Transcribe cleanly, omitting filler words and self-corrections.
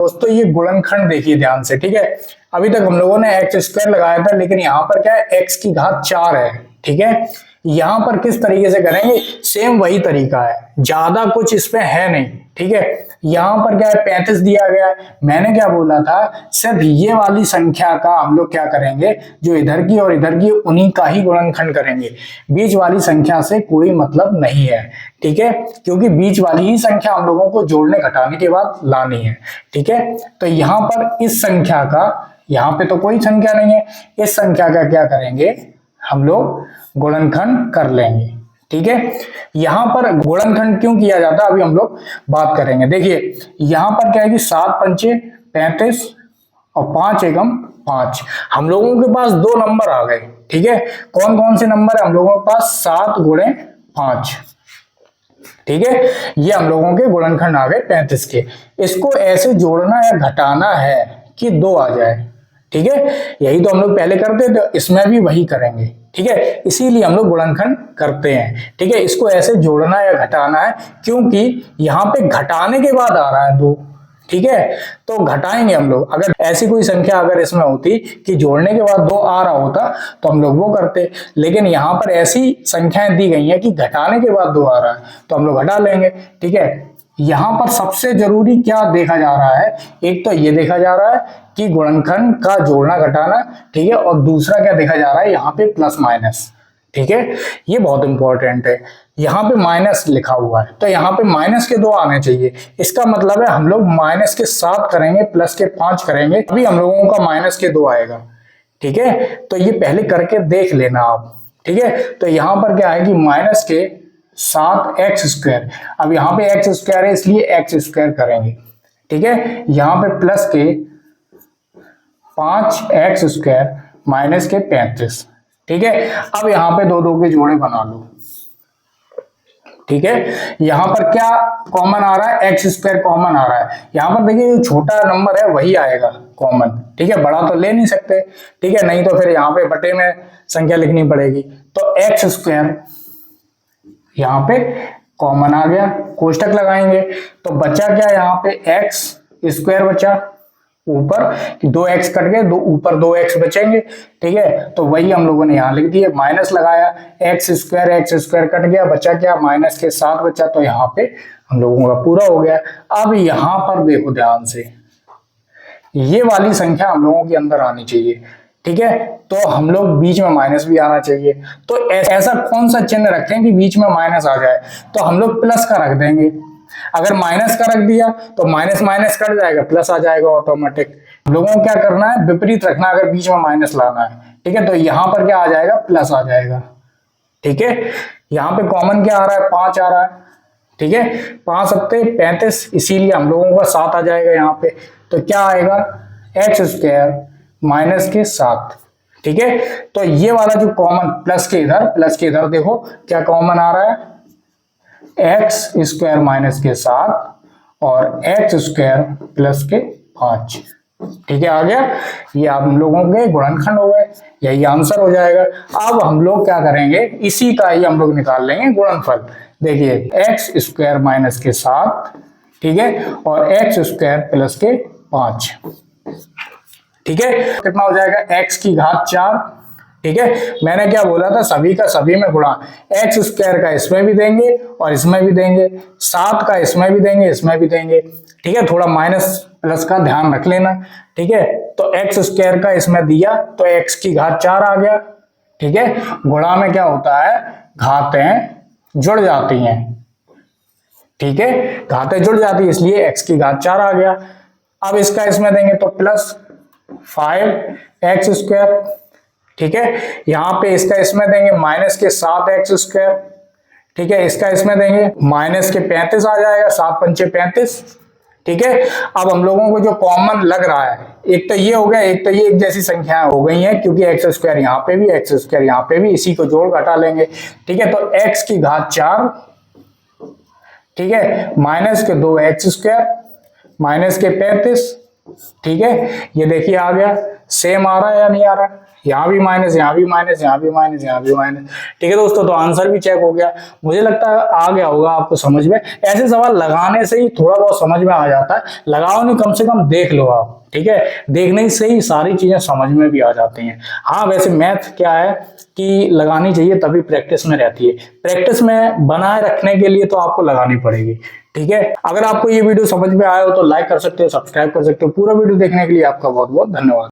दोस्तों ये गुणनखंड देखिए ध्यान से, ठीक है। अभी तक हम लोगों ने एक्स स्क्वायर लगाया था, लेकिन यहाँ पर क्या है, एक्स की घात 4 है, ठीक है। यहाँ पर किस तरीके से करेंगे, सेम वही तरीका है, ज्यादा कुछ इसमें है नहीं, ठीक है। यहाँ पर क्या है, 35 दिया गया है। मैंने क्या बोला था, सिर्फ ये वाली संख्या का हम लोग क्या करेंगे, जो इधर की और इधर की उन्हीं का ही गुणनखंड करेंगे, बीच वाली संख्या से कोई मतलब नहीं है, ठीक है, क्योंकि बीच वाली ही संख्या हम लोगों को जोड़ने घटाने के बाद लानी है, ठीक है। तो यहाँ पर इस संख्या का, यहाँ पे तो कोई संख्या नहीं है, इस संख्या का क्या करेंगे, हम लोग गुणनखंड कर लेंगे, ठीक है। यहां पर गुणनखंड क्यों किया जाता है अभी हम लोग बात करेंगे। देखिए यहां पर क्या है कि 7 पंचे 35 और 5 एकम 5, हम लोगों के पास दो नंबर आ गए, ठीक है। कौन कौन से नंबर है हम लोगों के पास, 7 गुणे 5, ठीक है। ये हम लोगों के गुणनखंड आ गए 35 के। इसको ऐसे जोड़ना या घटाना है कि 2 आ जाए, ठीक है। यही तो हम लोग पहले करते थे, इसमें भी वही करेंगे, ठीक है। इसीलिए हम लोग गुणनखंड करते हैं, ठीक है। इसको ऐसे जोड़ना या घटाना है, क्योंकि यहाँ पे घटाने के बाद आ रहा है 2, ठीक है। तो घटाएंगे हम लोग। अगर ऐसी कोई संख्या अगर इसमें होती कि जोड़ने के बाद 2 आ रहा होता तो हम लोग वो करते, लेकिन यहाँ पर ऐसी संख्याएं दी गई हैं कि घटाने के बाद 2 आ रहा है तो हम लोग घटा लेंगे, ठीक है। यहां पर सबसे जरूरी क्या देखा जा रहा है, एक तो ये देखा जा रहा है कि गुणनखंड का जोड़ना घटाना, ठीक है, और दूसरा क्या देखा जा रहा है, यहाँ पे प्लस माइनस, ठीक है। ये बहुत इंपॉर्टेंट है, यहाँ पे माइनस लिखा हुआ है तो यहाँ पे माइनस के 2 आने चाहिए। इसका मतलब है हम लोग माइनस के 7 करेंगे, प्लस के 5 करेंगे, तभी हम लोगों का माइनस के 2 आएगा, ठीक है। तो ये पहले करके देख लेना आप, ठीक है। तो यहाँ पर क्या है कि माइनस के 7 एक्स स्क्वायर, अब यहाँ पे एक्स स्क्वायर है इसलिए एक्स स्क्वायर करेंगे, ठीक है। यहाँ पे प्लस के 5 एक्स स्क्वायर माइनस के 35, ठीक है। अब यहाँ पे 2 2 के जोड़े बना लो, ठीक है। यहाँ पर क्या कॉमन आ रहा है, एक्स स्क्वायर कॉमन आ रहा है। यहाँ पर देखिए जो छोटा नंबर है वही आएगा कॉमन, ठीक है, बड़ा तो ले नहीं सकते, ठीक है, नहीं तो फिर यहाँ पे बटे में संख्या लिखनी पड़ेगी। तो एक्स स्क्वायर यहाँ पे कॉमन आ गया, कोष्टक लगाएंगे तो बचा क्या, यहाँ पे एक्स स्क्वायर बचा, ऊपर 2x कट गए, ऊपर 2x बचेंगे, ठीक है। तो वही हम लोगों ने यहाँ लिख दिया, माइनस लगाया, एक्स स्क्वायर कट गया, बचा क्या, माइनस के 7 बचा, तो यहाँ पे हम लोगों का पूरा हो गया। अब यहाँ पर देखो ध्यान से, ये वाली संख्या हम लोगों के अंदर आनी चाहिए, ठीक है। तो हम लोग बीच में माइनस भी आना चाहिए, तो ऐसा कौन सा चिन्ह रखें कि बीच में माइनस आ जाए, तो हम लोग प्लस का रख देंगे। अगर माइनस का रख दिया तो माइनस माइनस कट जाएगा, प्लस आ जाएगा ऑटोमेटिक। हम लोगों को क्या करना है, विपरीत रखना, अगर बीच में माइनस लाना है, ठीक है। तो यहाँ पर क्या आ जाएगा, प्लस आ जाएगा, ठीक है। यहाँ पे कॉमन क्या आ रहा है, 5 आ रहा है, ठीक है। 5 सत्ते 35, इसीलिए हम लोगों का 7 आ जाएगा यहाँ पे। तो क्या आएगा, एक्स स्क्वायर माइनस के 7, ठीक है। तो ये वाला जो कॉमन प्लस के इधर देखो क्या कॉमन आ रहा है, एक्स स्क्वायर माइनस के 7 और एक्स स्क्वायर प्लस के 5, ठीक है, आ गया। ये आप लोगों के गुणनखंड हो गए, यही आंसर हो जाएगा। अब हम लोग क्या करेंगे, इसी का ही हम लोग निकाल लेंगे गुणनफल। देखिए एक्स स्क्वायर माइनस के 7, ठीक है, और एक्स स्क्वायर प्लस के 5, ठीक है। कितना हो जाएगा, एक्स की घात 4, ठीक है। मैंने क्या बोला था, सभी का सभी में गुणा, एक्स स्क्वायर का इसमें भी देंगे और इसमें भी देंगे, 7 का इसमें भी देंगे, इसमें भी देंगे, ठीक है। थोड़ा माइनस प्लस का ध्यान रख लेना, ठीक है। तो एक्स स्क्वायर का इसमें दिया तो एक्स की घात 4 आ गया, ठीक है। गुणा में क्या होता है, घातें जुड़ जाती हैं, ठीक है, घातें जुड़ जाती है, इसलिए एक्स की घात 4 आ गया। अब इसका इसमें देंगे तो प्लस 5 एक्स स्क्वायर, ठीक है। यहां पे इसका इसमें देंगे माइनस के 7 एक्स स्क्वायर, ठीक है। इसका इसमें देंगे माइनस के 35 आ जाएगा, 7 पंचे 35, ठीक है। अब हम लोगों को जो कॉमन लग रहा है, एक तो ये हो गया, एक तो ये एक जैसी संख्या हो गई है, क्योंकि एक्स स्क्वायर यहाँ पे भी, एक्स स्क्वायर यहाँ पे भी, इसी को जोड़ घटा लेंगे, ठीक है। तो एक्स की घात 4, ठीक है, माइनस के 2 एक्स स्क्वायर माइनस के 35, ठीक है। ये देखिए आ गया, सेम आ रहा है या नहीं आ रहा है? यहाँ भी माइनस, यहाँ भी माइनस, यहाँ भी माइनस, यहाँ भी माइनस। ठीक है दोस्तों, तो आंसर भी चेक हो गया। मुझे लगता है आ गया होगा आपको समझ में। ऐसे सवाल लगाने से ही थोड़ा बहुत समझ में आ जाता है, लगाओ नहीं, कम से कम देख लो आप। ठीक है, देखने से ही सारी चीजें समझ में भी आ जाती हैं। हाँ, वैसे मैथ क्या है कि लगानी चाहिए, तभी प्रैक्टिस में रहती है। प्रैक्टिस में बनाए रखने के लिए तो आपको लगानी पड़ेगी। ठीक है, अगर आपको ये वीडियो समझ में आया हो तो लाइक कर सकते हो, सब्सक्राइब कर सकते हो। पूरा वीडियो देखने के लिए आपका बहुत बहुत धन्यवाद।